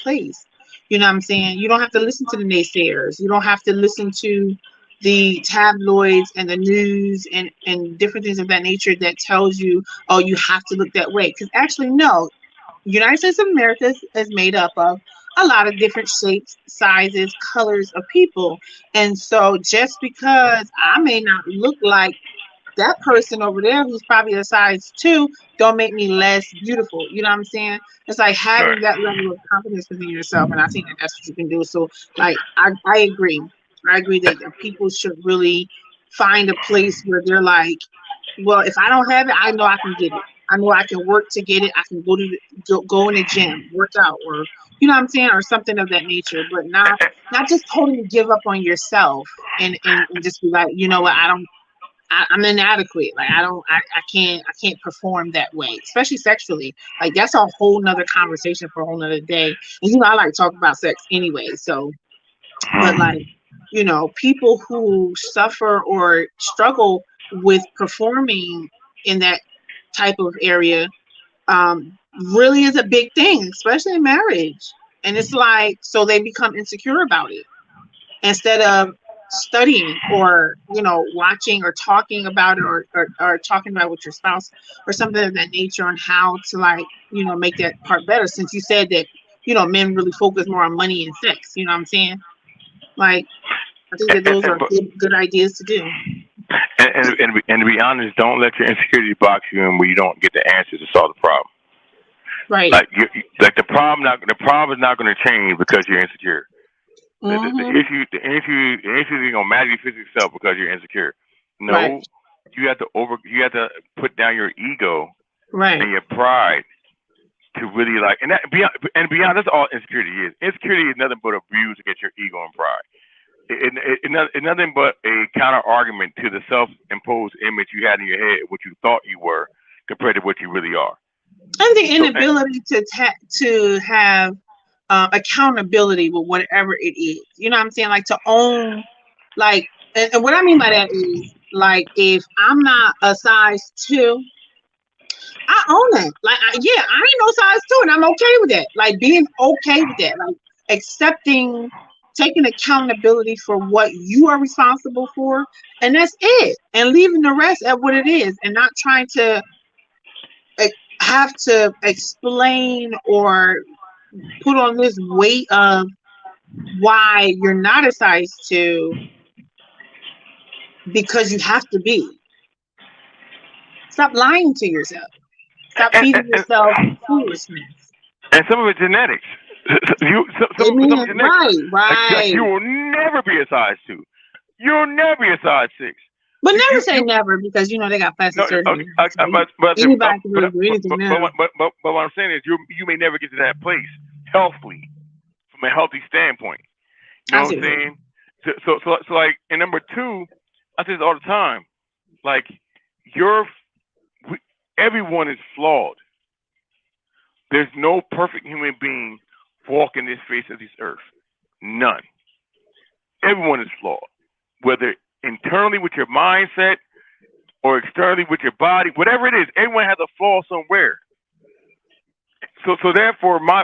place. You know what I'm saying? You don't have to listen to the naysayers. You don't have to listen to the tabloids and the news and different things of that nature that tells you, oh, you have to look that way. Because actually, no, United States of America is made up of a lot of different shapes, sizes, colors of people. And so just because I may not look like that person over there who's probably a size 2, don't make me less beautiful. You know what I'm saying? It's like right. having that level of confidence within yourself. And I think that that's what you can do. So like I agree. I agree that people should really find a place where they're like, well, if I don't have it, I know I can get it. I know I can work to get it. I can go in the gym, work out, or what I'm saying, or something of that nature. But not just totally give up on yourself and just be like, you know what, I'm inadequate. Like I can't perform that way, especially sexually. Like that's a whole nother conversation for a whole nother day. And I like to talk about sex anyway. So, but Hmm. like, people who suffer or struggle with performing in that type of area, really is a big thing, especially in marriage. And it's like, so they become insecure about it instead of studying or watching or talking about it, or talking about it with your spouse or something of that nature on how to, like, make that part better, since you said that men really focus more on money and sex. You know what I'm saying? Like, I think that those are But good ideas to do. And to be honest, don't let your insecurity box you in where you don't get the answers to solve the problem. Right. Like like the problem is not going to change because you're insecure. The Mm-hmm. issue is gonna magically fix itself because you're insecure. Right. No, you have to put down your ego Right. and your pride to really like beyond that's all insecurity is. Insecurity is nothing but a bruise against your ego and pride. It's nothing but a counter argument to the self-imposed image you had in your head, what you thought you were, compared to what you really are. And the So, inability to have accountability with whatever it is. You know what I'm saying? Like to own, like, and what I mean by that is like if I'm not a size 2, I own that. Like, yeah, I ain't no size 2, and I'm okay with that. Like being okay with that, like accepting, taking accountability for what you are responsible for, and that's it, and leaving the rest at what it is, and not trying to have to explain or put on this weight of why you're not a size 2 because you have to be. Stop lying to yourself. Stop and, feeding and, and yourself foolishness. and some of it's genetics. Some Amen. genetics. Right, Like right. you will never be a size 2. You'll never be a size 6. But never say You never because you know they got plastic no, surgery. So but anybody can really do anything now. but what I'm saying is you may never get to that place healthily from a healthy standpoint. You I know see what I'm what you're saying? So like, and number two, I say this all the time. Like, you're everyone is flawed. There's no perfect human being walking this face of this earth. None. Everyone is flawed, whether internally with your mindset or externally with your body, whatever it is. Everyone has a flaw somewhere. So therefore, my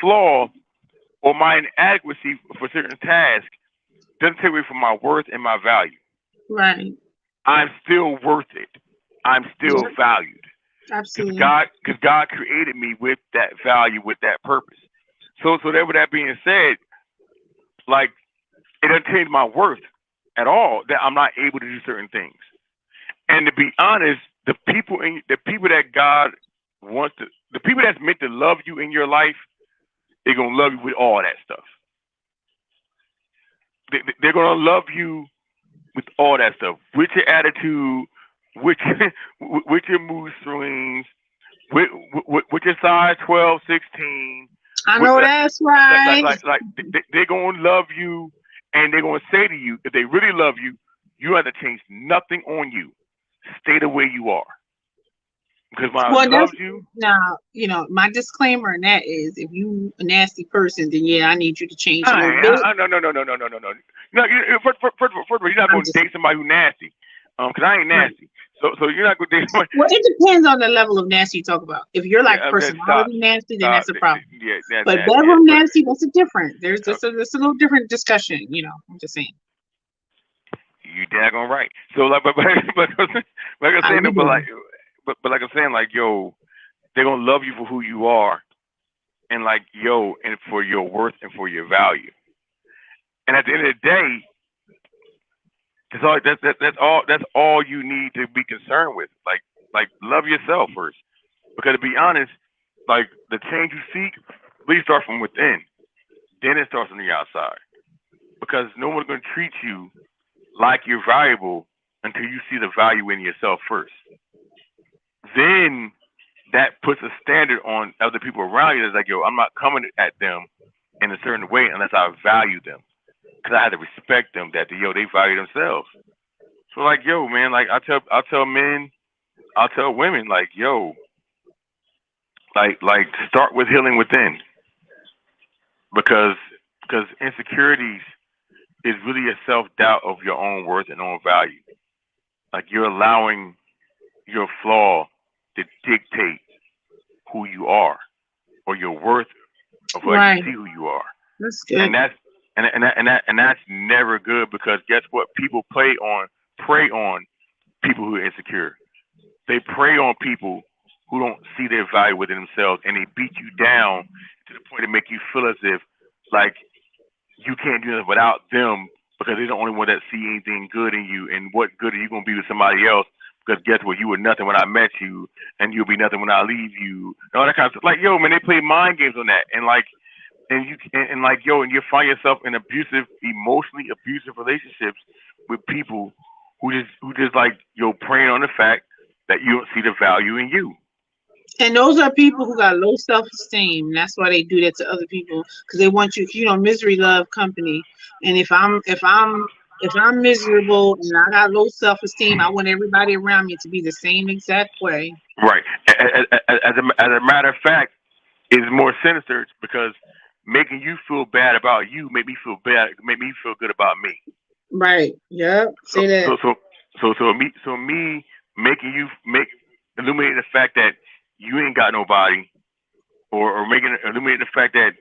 flaw or my inadequacy for certain tasks doesn't take away from my worth and my value. Right. I'm still worth it. I'm still Yep. valued because Absolutely. God created me with that value, with that purpose. So that with that being said, like, it doesn't change my worth at all that I'm not able to do certain things. And to be honest, the people that God wants to, the people that's meant to love you in your life, they're gonna love you with all that stuff. They're gonna love you with all that stuff, with your attitude, with with your mood swings, with your size 12, 16. I With, know that's right. they're gonna love you, and they're gonna say to you, if they really love you, you don't have to change nothing on you. Stay the way you are, because when I Well, love that's you, now, my disclaimer in that is if you a nasty person, then yeah, I need you to change a little bit. no. No, first of all, you're not I'm going to just date somebody who's nasty, because I ain't right. nasty. So you're not going to date somebody. Well, it depends on the level of nasty you talk about. If you're like Stop, personality nasty, then stop. that's a problem. Yeah, that's But nasty. Yeah, bedroom but nasty, that's a different. There's uh, just a little different discussion. I'm just saying. you daggone right. So like I'm How saying, you doing? but like I'm saying, like, yo, they're gonna love you for who you are, and like, yo, and for your worth and for your value. And at the end of the day, that's all you need to be concerned with. Like love yourself first, because to be honest, like, the change you seek really starts from within. Then it starts on the outside, because no one's gonna treat you like you're valuable until you see the value in yourself first. Then that puts a standard on other people around you. That's like, yo, I'm not coming at them in a certain way unless I value them, because I have to respect them. That they value themselves. So like, yo, man, like, I tell men, I'll tell women, like, yo, like start with healing within, because insecurities is really a self doubt of your own worth and own value. Like, you're allowing your flaw to dictate who you are, or your worth of how you Right. see who you are. That's And good. that's never good, because guess what? People prey on people who are insecure. They prey on people who don't see their value within themselves, and they beat you down to the point to make you feel as if, like, you can't do it without them because they're the only one that see anything good in you. And what good are you gonna be with somebody else? Because guess what? You were nothing when I met you, and you'll be nothing when I leave you. And all that kind of stuff. Like, yo, man, they play mind games on that, and like, and like, yo, and you find yourself in abusive, emotionally abusive relationships with people who just like, yo, preying on the fact that you don't see the value in you. And those are people who got low self-esteem. That's why they do that to other people because they want you. You know, misery love company. And if I'm miserable and I got low self-esteem, I want everybody around me to be the same exact way. Right. As a matter of fact, it's more sinister because making you feel bad about you make me feel good about me. Right. Yep. So Say that. so so so me making you make illuminating the fact that you ain't got nobody, or making illuminating the fact that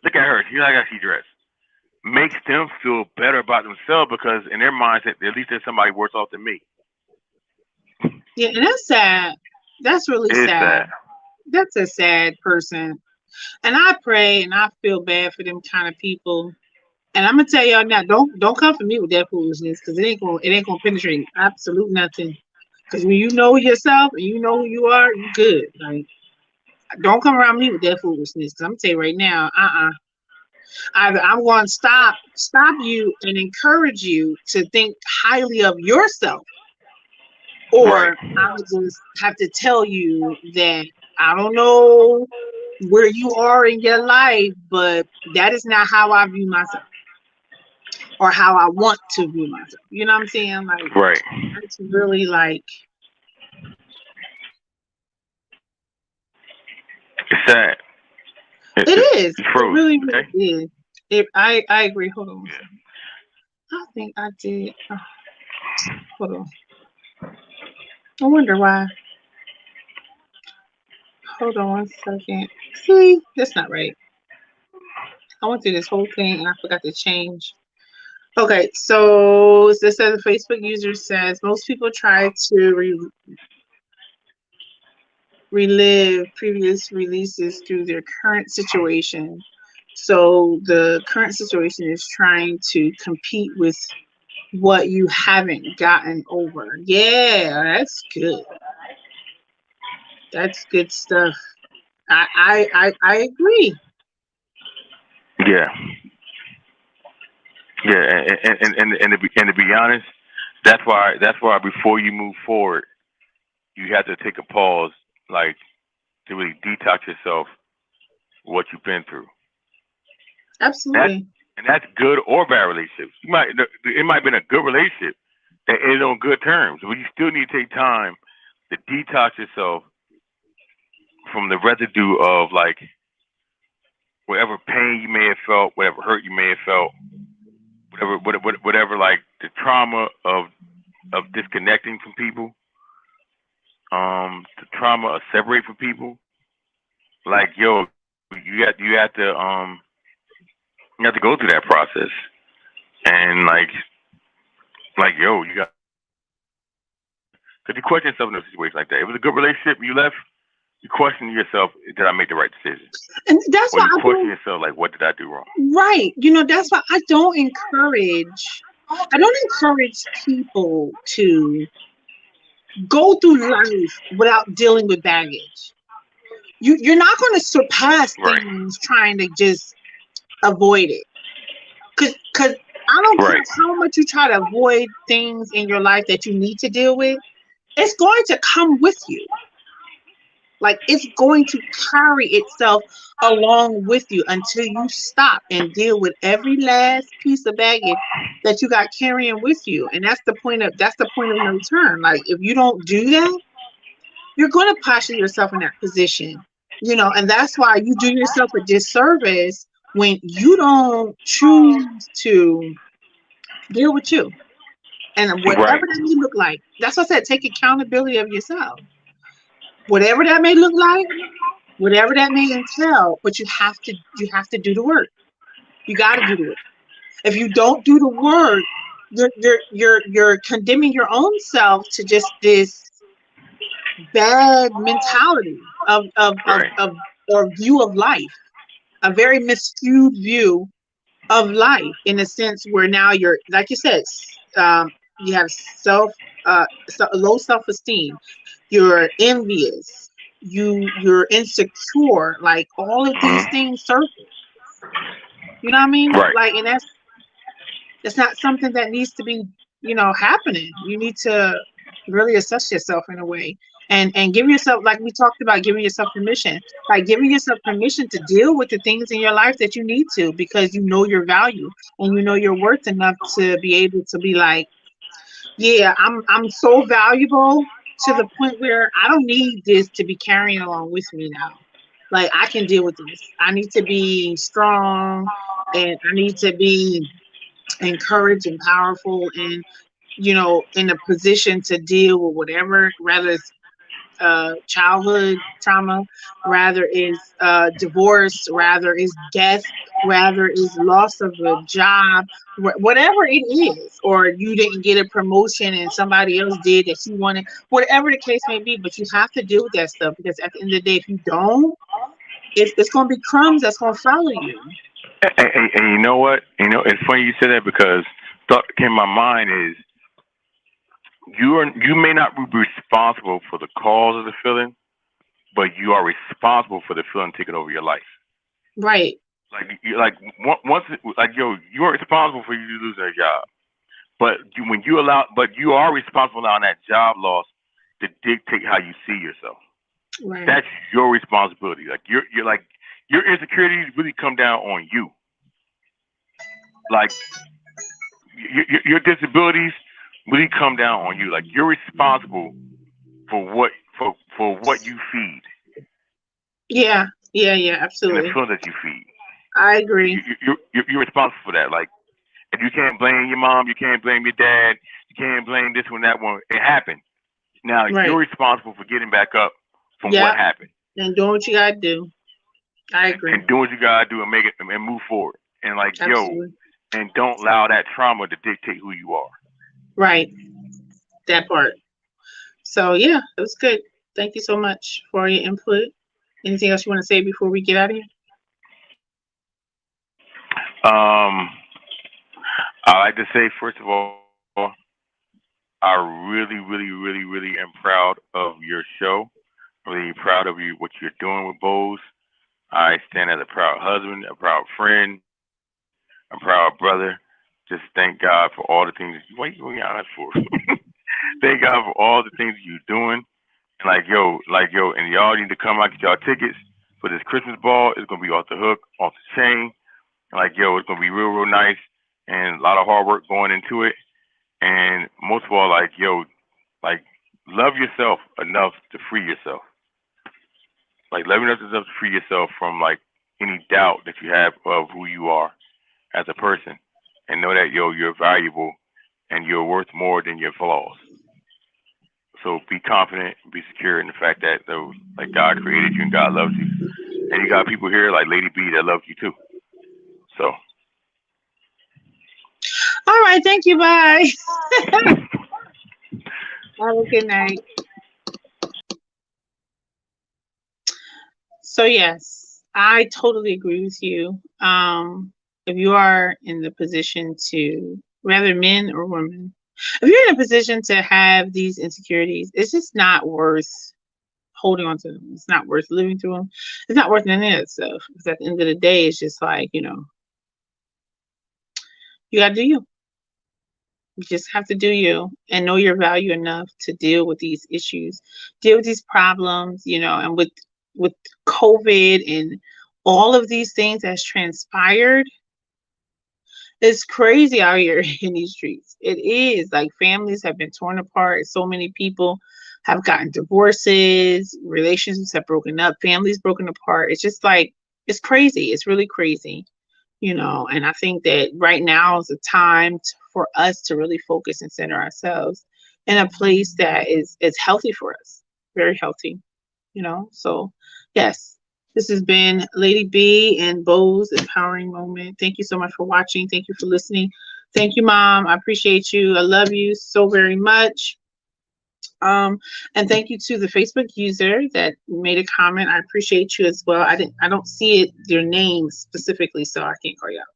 look at her, you know how she dressed, makes them feel better about themselves because in their minds that at least there's somebody worse off than me. Yeah, and that's sad. That's really It is sad. sad. That's a sad person. And I pray and I feel bad for them kind of people. And I'm gonna tell y'all now, don't come for me with that foolishness because it ain't gonna penetrate absolute nothing. Because when you know yourself and you know who you are, you good. Like don't come around me with that foolishness. Because I'm gonna tell you right now, either I'm going to stop you and encourage you to think highly of yourself, Right. or I would just have to tell you that I don't know where you are in your life, but that is not how I view myself or how I want to view myself. You know what I'm saying? Like Right. it's really like It's sad. it is. You It froze. really, You okay? really is. I agree. Hold on one Yeah. second. I think I did. Hold on. I wonder why. Hold on one second. See, that's not right. I went through this whole thing and I forgot to change. Okay, so this says a Facebook user says most people try to relive previous releases through their current situation. So the current situation is trying to compete with what you haven't gotten over. Yeah, that's good. That's good stuff. I agree. Yeah. Yeah. And to be honest, that's why before you move forward, you have to take a pause, like to really detox yourself what you've been through. That's Absolutely. and that's good or bad relationships. It might have been a good relationship that ended on good terms, but you still need to take time to detox yourself from the residue of like whatever pain you may have felt, whatever hurt you may have felt, whatever like the trauma of disconnecting from people, the trauma of separating from people. Like yo, you have to go through that process, and like yo, you got because you question yourself in a situation like that. If it was a good relationship, you left. You question yourself, did I make the right decision? And that's Or why you I question don't. yourself, like, what did I do wrong? Right. You know, that's why I don't encourage people to go through life without dealing with baggage. You're not going to surpass Right, things trying to just avoid it. Cause I don't care right, how much you try to avoid things in your life that you need to deal with, it's going to come with you. Like it's going to carry itself along with you until you stop and deal with every last piece of baggage that you got carrying with you. And that's the point of no return. Like if you don't do that, you're going to posture yourself in that position. And that's why you do yourself a disservice when you don't choose to deal with you. And whatever right, that may look like, that's what I said, take accountability of yourself. Whatever that may look like, whatever that may entail, but you have to do the work. You got to do the work. If you don't do the work, you're condemning your own self to just this bad mentality of right, or view of life, a very miscued view of life, in a sense where now you're, like you said, you have low self-esteem, you're envious, you're insecure, like all of these Hmm. things surface. You know what I mean? Right. Like, and that's not something that needs to be, happening. You need to really assess yourself in a way, and give yourself, like we talked about, giving yourself permission, like giving yourself permission to deal with the things in your life that you need to, because you know your value and you know your worth enough to be able to be like, yeah, I'm so valuable to the point where I don't need this to be carrying along with me now. Like, I can deal with this. I need to be strong, and I need to be encouraged and powerful, and in a position to deal with whatever, rather it's childhood trauma, rather is divorce, rather is death, rather is loss of a job, whatever it is, or you didn't get a promotion and somebody else did that you wanted, whatever the case may be. But you have to deal with that stuff, because at the end of the day, if you don't, it's going to be crumbs that's going to follow you. And you know what? It's funny you said that because thought that came to my mind is you may not be responsible for the cause of the feeling, but you are responsible for the feeling taking over your life. Right. Once like yo, you are responsible for you losing a job, but you are responsible now on that job loss to dictate how you see yourself. Right. That's your responsibility. Like you're like your insecurities really come down on you. Like your disabilities really come down on you. Like you're responsible for what you feed Yeah. Yeah. Yeah. and the Absolutely. feelings that you feed. I agree. You're responsible for that. Like, and you can't blame your mom, you can't blame your dad, you can't blame this one, that one. It happened. Now you're Right. responsible for getting back up from what Yeah. happened And doing what you got to do. I agree. and doing what you gotta do and make it and move forward. And like, yo, Absolutely. and don't allow that trauma to dictate who you are. Right. That part. So yeah, it was good. Thank you so much for your input. Anything else you want to say before we get out of here? Um, I like to say first of all, I really am proud of your show. Really proud of you what you're doing with Bose. I stand as a proud husband, a proud friend, a proud brother. Just thank God for all the things. What you honest for? Thank God for all the things you're doing. And and y'all need to come out get y'all tickets for this Christmas ball. It's gonna be off the hook, off the chain. It's gonna be real nice and a lot of hard work going into it. And most of all, like love yourself enough to free yourself. Like love yourself enough to free yourself from like any doubt that you have of who you are as a person, and know that you're valuable and you're worth more than your flaws. So be confident, be secure in the fact that like God created you and God loves you, and you got people here like Lady B that love you too. So All right. Thank you. Bye. Have a good night. So yes, I totally agree with you. If you are in the position to, rather men or women, if you're in a position to have these insecurities, it's just not worth holding on to them. It's not worth living through them. It's not worth any of that stuff. Because at the end of the day, it's just like, you gotta do you. You just have to do you and know your value enough to deal with these issues, deal with these problems, and with COVID and all of these things that's transpired. It's crazy out here in these streets. It is like families have been torn apart. So many people have gotten divorces, relationships have broken up, families broken apart. It's just like, it's crazy. It's really crazy. And I think that right now is a time for us to really focus and center ourselves in a place that is healthy for us, very healthy. So yes, this has been Lady B and Bo's empowering moment. Thank you so much for watching. Thank you for listening. Thank you, Mom. I appreciate you. I love you so very much. um, and thank you to the Facebook user that made a comment. I appreciate you as well. I don't see it, your name specifically, so I can't call you out.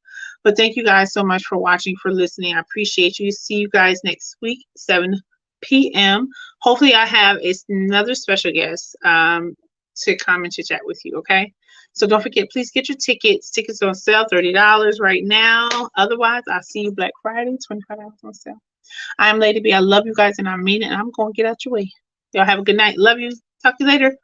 But thank you guys so much for watching, for listening. I appreciate you. See you guys next week, 7 p.m. Hopefully I have another special guest to come and chit chat with you, okay? So don't forget, please get your tickets. Tickets on sale, $30 right now. Otherwise, I'll see you Black Friday, $25 on sale. I'm Lady B. I love you guys and I mean it. And I'm going to get out your way. Y'all have a good night. Love you. Talk to you later.